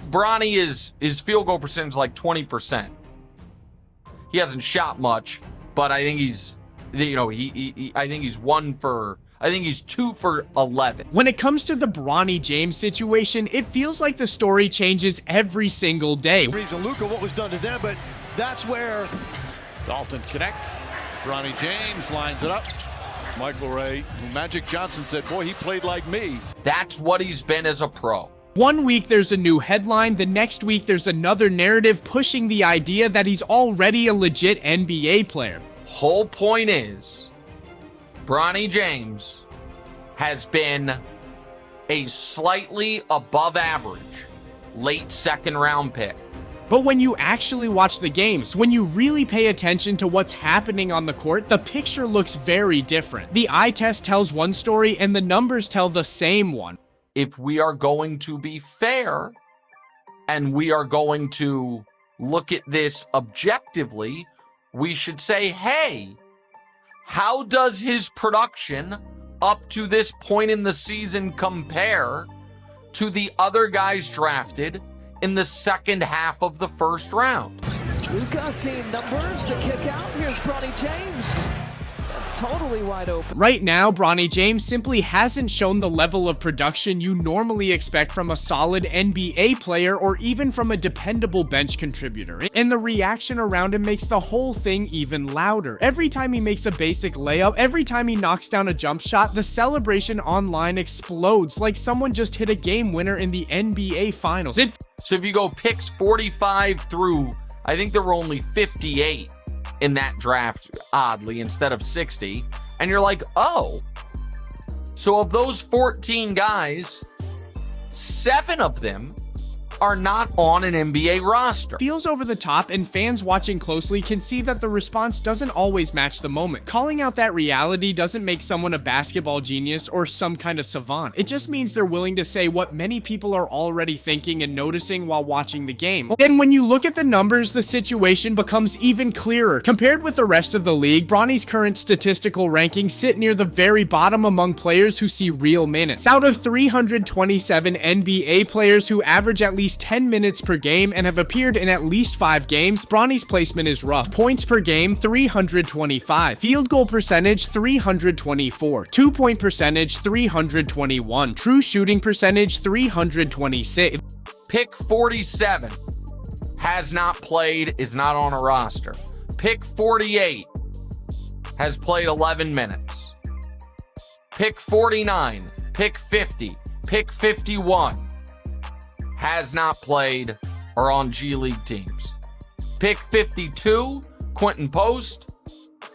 Bronny his field goal percentage like 20%. He hasn't shot much, but I think he's, I think he's 2 for 11. When it comes to the Bronny James situation, it feels like the story changes every single day. Look at what was done to them, but that's where Dalton connect. Bronny James lines it up. Michael Ray, Magic Johnson said, boy, he played like me. That's what he's been as a pro. One week there's a new headline, the next week there's another narrative pushing the idea that he's already a legit NBA player. Whole point is, Bronny James has been a slightly above average late second round pick. But when you actually watch the games, when you really pay attention to what's happening on the court, the picture looks very different. The eye test tells one story and the numbers tell the same one. If we are going to be fair and we are going to look at this objectively, we should say, hey, how does his production up to this point in the season compare to the other guys drafted in the second half of the first round? Luka seeing numbers to kick out. Here's Bronny James. Totally wide open. Right now, Bronny James simply hasn't shown the level of production you normally expect from a solid NBA player or even from a dependable bench contributor. And the reaction around him makes the whole thing even louder. Every time he makes a basic layup, every time he knocks down a jump shot, the celebration online explodes like someone just hit a game winner in the NBA Finals. So if you go picks 45 through, I think there were only 58 in that draft, oddly, instead of 60. And you're like, oh, so of those 14 guys, 7 of them are not on an NBA roster. Feels over the top, and fans watching closely can see that the response doesn't always match the moment. Calling out that reality doesn't make someone a basketball genius or some kind of savant. It just means they're willing to say what many people are already thinking and noticing while watching the game. And when you look at the numbers, the situation becomes even clearer. Compared with the rest of the league, Bronny's current statistical rankings sit near the very bottom among players who see real minutes. Out of 327 NBA players who average at least 10 minutes per game and have appeared in at least 5 games, Bronny's placement is rough. Points per game, 325. Field goal percentage, 324. 2-point percentage, 321. True shooting percentage, 326. Pick 47 has not played, is not on a roster. Pick 48 has played 11 minutes. Pick 49, pick 50, pick 51 has not played or on G League teams. Pick 52, Quentin Post,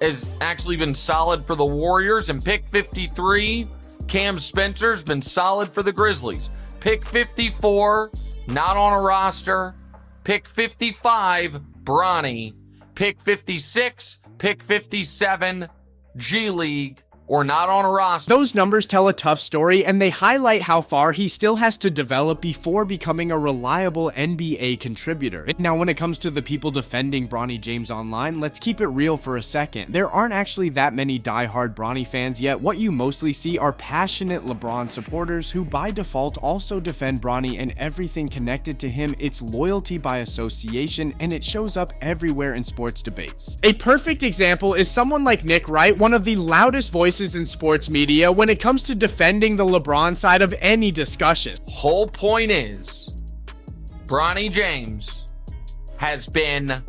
has actually been solid for the Warriors. And pick 53, Cam Spencer's been solid for the Grizzlies. Pick 54, not on a roster. Pick 55, Bronny. Pick 56, pick 57, G League, or not on a roster. Those numbers tell a tough story, and they highlight how far he still has to develop before becoming a reliable NBA contributor. Now, when it comes to the people defending Bronny James online, let's keep it real for a second. There aren't actually that many die-hard Bronny fans yet. What you mostly see are passionate LeBron supporters who by default also defend Bronny and everything connected to him. It's loyalty by association, and it shows up everywhere in sports debates. A perfect example is someone like Nick Wright, one of the loudest voices in sports media when it comes to defending the LeBron side of any discussion. Whole point is, Bronny James has been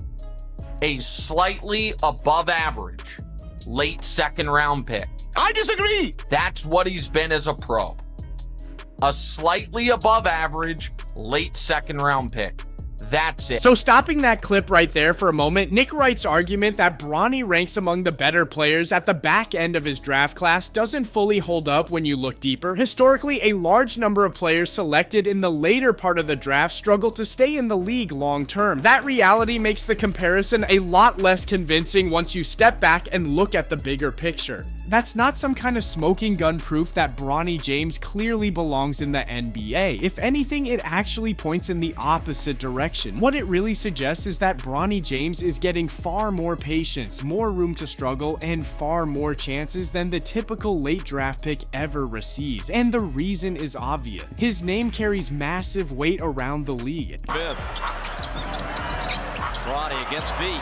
a slightly above average late second round pick. I disagree. That's what he's been as a pro. A slightly above average late second round pick. That's it. So stopping that clip right there for a moment, Nick Wright's argument that Bronny ranks among the better players at the back end of his draft class doesn't fully hold up when you look deeper. Historically, a large number of players selected in the later part of the draft struggle to stay in the league long term. That reality makes the comparison a lot less convincing once you step back and look at the bigger picture. That's not some kind of smoking gun proof that Bronny James clearly belongs in the NBA. If anything, it actually points in the opposite direction. What it really suggests is that Bronny James is getting far more patience, more room to struggle, and far more chances than the typical late draft pick ever receives. And the reason is obvious. His name carries massive weight around the league. Bronny against B.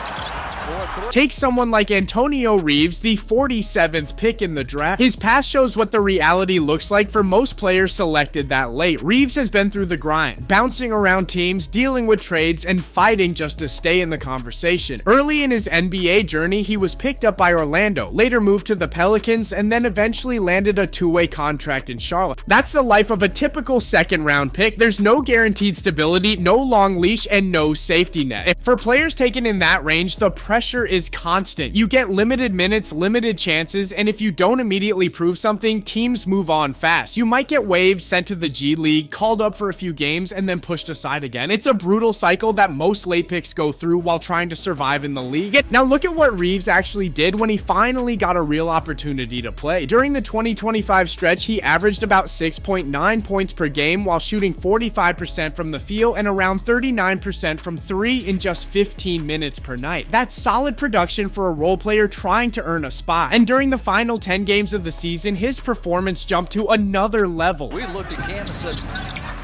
Take someone like Antonio Reeves, the 47th pick in the draft. His past shows what the reality looks like for most players selected that late. Reeves has been through the grind, bouncing around teams, dealing with trades, and fighting just to stay in the conversation. Early in his NBA journey, he was picked up by Orlando, later moved to the Pelicans, and then eventually landed a two-way contract in Charlotte. That's the life of a typical second-round pick. There's no guaranteed stability, no long leash, and no safety net. For players taken in that range, the pressure is constant. You get limited minutes, limited chances, and if you don't immediately prove something, teams move on fast. You might get waived, sent to the G League, called up for a few games, and then pushed aside again. It's a brutal cycle that most late picks go through while trying to survive in the league. Now look at what Reeves actually did when he finally got a real opportunity to play. During the 2025 stretch, he averaged about 6.9 points per game while shooting 45% from the field and around 39% from three in just 15 minutes per night. That's solid production for a role player trying to earn a spot. And during the final 10 games of the season, his performance jumped to another level. We looked at Cam and said,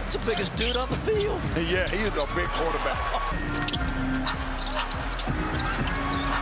"It's the biggest dude on the field." Yeah, he is a big quarterback.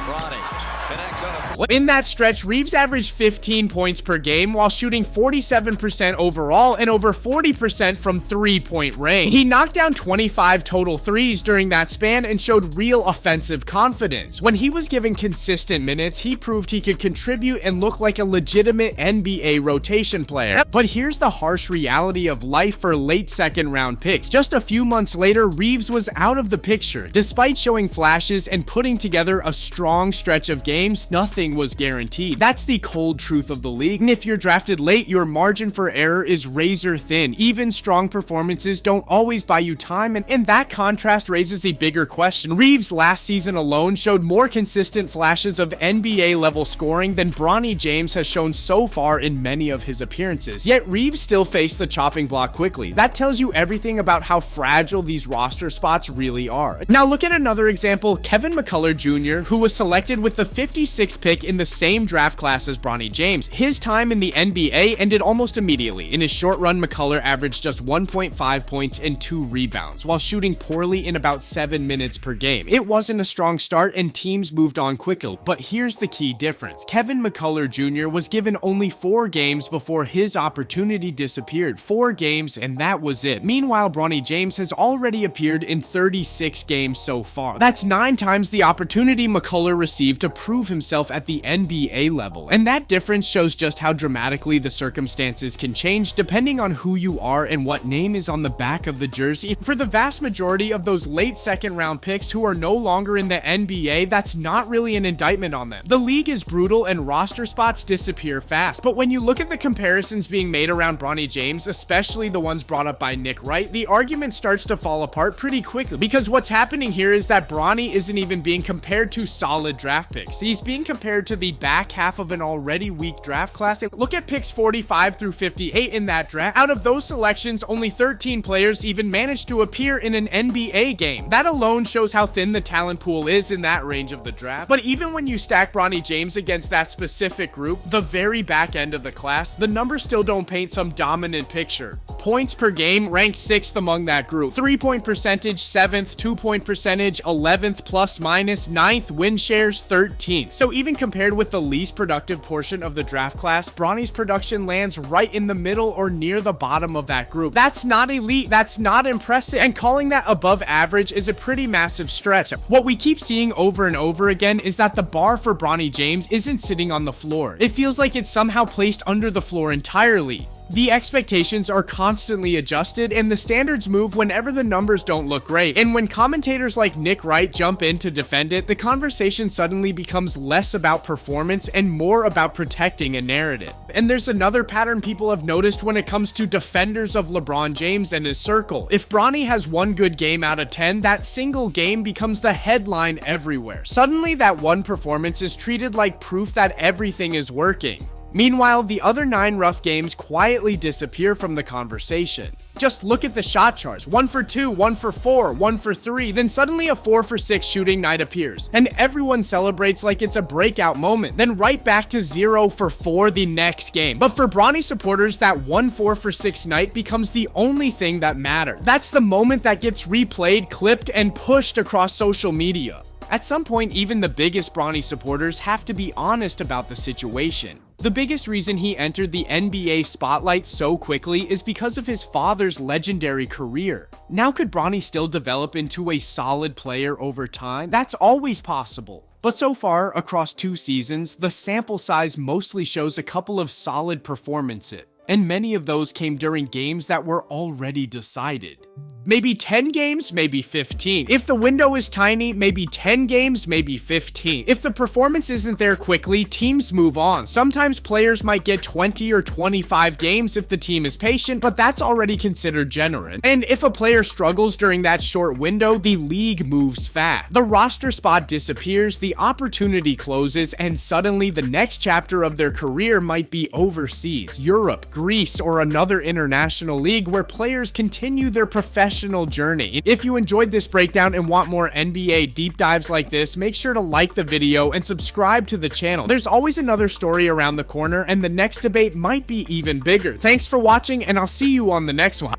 Bronny connects on a In that stretch, Reeves averaged 15 points per game while shooting 47% overall and over 40% from three-point range. He knocked down 25 total threes during that span and showed real offensive confidence. When he was given consistent minutes, he proved he could contribute and look like a legitimate NBA rotation player. But here's the harsh reality of life for late second-round picks. Just a few months later, Reeves was out of the picture. Despite showing flashes and putting together a strong stretch of games, nothing was guaranteed. That's the cold truth of the league. And if you're drafted late, your margin for error is razor thin. Even strong performances don't always buy you time, and that contrast raises a bigger question. Reeves last season alone showed more consistent flashes of NBA level scoring than Bronny James has shown so far in many of his appearances. Yet Reeves still faced the chopping block quickly. That tells you everything about how fragile these roster spots really are. Now look at another example, Kevin McCullough Jr., who was selected with the 56th pick in the same draft class as Bronny James. His time in the NBA ended almost immediately. In his short run, McCullough averaged just 1.5 points and 2 rebounds, while shooting poorly in about 7 minutes per game. It wasn't a strong start and teams moved on quickly, but here's the key difference. Kevin McCullough Jr. was given only 4 games before his opportunity disappeared. 4 games, and that was it. Meanwhile, Bronny James has already appeared in 36 games so far. That's 9 times the opportunity McCullough received to prove himself at the NBA level. And that difference shows just how dramatically the circumstances can change depending on who you are and what name is on the back of the jersey. For the vast majority of those late second round picks who are no longer in the NBA, that's not really an indictment on them. The league is brutal and roster spots disappear fast. But when you look at the comparisons being made around Bronny James, especially the ones brought up by Nick Wright, the argument starts to fall apart pretty quickly, because what's happening here is that Bronny isn't even being compared to solid draft picks. He's being compared to the back half of an already weak draft class. And look at picks 45 through 58 in that draft. Out of those selections, only 13 players even managed to appear in an NBA game. That alone shows how thin the talent pool is in that range of the draft. But even when you stack Bronny James against that specific group, the very back end of the class, the numbers still don't paint some dominant picture. Points per game ranked 6th among that group. 3-point percentage 7th, 2-point percentage 11th plus minus, 9th, win shares 13th. So even compared with the least productive portion of the draft class, Bronny's production lands right in the middle or near the bottom of that group. That's not elite, that's not impressive, and calling that above average is a pretty massive stretch. What we keep seeing over and over again is that the bar for Bronny James isn't sitting on the floor. It feels like it's somehow placed under the floor entirely. The expectations are constantly adjusted and the standards move whenever the numbers don't look great. And when commentators like Nick Wright jump in to defend it, the conversation suddenly becomes less about performance and more about protecting a narrative. And there's another pattern people have noticed when it comes to defenders of LeBron James and his circle. If Bronny has one good game out of 10, that single game becomes the headline everywhere. Suddenly that one performance is treated like proof that everything is working. Meanwhile, the other 9 rough games quietly disappear from the conversation. Just look at the shot charts. 1 for 2, 1 for 4, 1 for 3, then suddenly a 4 for 6 shooting night appears, and everyone celebrates like it's a breakout moment, then right back to 0 for 4 the next game. But for Bronny supporters, that 1 4 for 6 night becomes the only thing that matters. That's the moment that gets replayed, clipped, and pushed across social media. At some point, even the biggest Bronny supporters have to be honest about the situation. The biggest reason he entered the NBA spotlight so quickly is because of his father's legendary career. Now, could Bronny still develop into a solid player over time? That's always possible. But so far, across 2 seasons, the sample size mostly shows a couple of solid performances, and many of those came during games that were already decided. Maybe 10 games, maybe 15. If the window is tiny, maybe 10 games, maybe 15. If the performance isn't there quickly, teams move on. Sometimes players might get 20 or 25 games if the team is patient, but that's already considered generous. And if a player struggles during that short window, the league moves fast. The roster spot disappears, the opportunity closes, and suddenly the next chapter of their career might be overseas, Europe, Greece, or another international league where players continue their professional journey. If you enjoyed this breakdown and want more NBA deep dives like this, make sure to like the video and subscribe to the channel. There's always another story around the corner, and the next debate might be even bigger. Thanks for watching, and I'll see you on the next one.